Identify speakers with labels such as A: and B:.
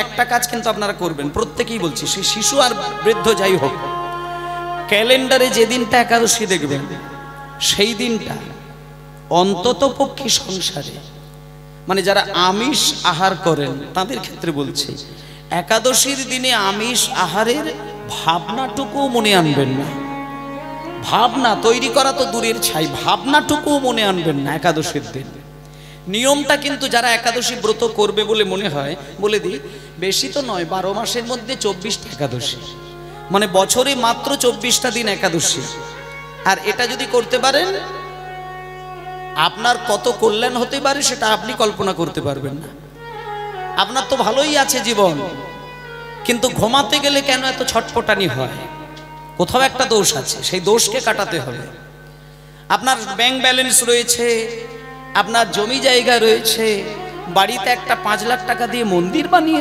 A: একটা কাজ কিন্তু আপনারা করবেন, প্রত্যেকেই বলছি, সে শিশু আর বৃদ্ধ যাই হোক, ক্যালেন্ডারে যে দিনটা একাদশী দেখবেন সেই দিনটা অন্তত পক্ষে সংসারে, মানে যারা আমিষ আহার করেন তাদের ক্ষেত্রে বলছি, একাদশীর দিনে আমিষ আহারের ভাবনাটুকুও মনে আনবেন না। ভাবনা তৈরি করা তো দূরের ছাই, ভাবনাটুকুও মনে আনবেন না একাদশীর দিন। নিয়মটা কিন্তু যারা একাদশী ব্রত করবে বলে মনে হয়, বলে দিই, বেশি তো নয়, 12 মাসের মধ্যে 24টা একাদশী, মানে বছরে মাত্র 24টা দিন একাদশী। আর এটা যদি করতে পারেন আপনার কত কল্যাণ হতে পারে সেটা আপনি কল্পনা করতে পারবেন না। আপনার তো ভালোই আছে জীবন, কিন্তু ঘুমাতে গেলে কেন এত ছটফটানি হয়? কোথাও একটা দোষ আছে, সেই দোষকে কাটাতে হবে। আপনার ব্যাংক ব্যালেন্স রয়েছে, আপনার জমি জায়গা রয়েছে, বাড়িতে একটা 5 লাখ টাকা দিয়ে মন্দির বানিয়ে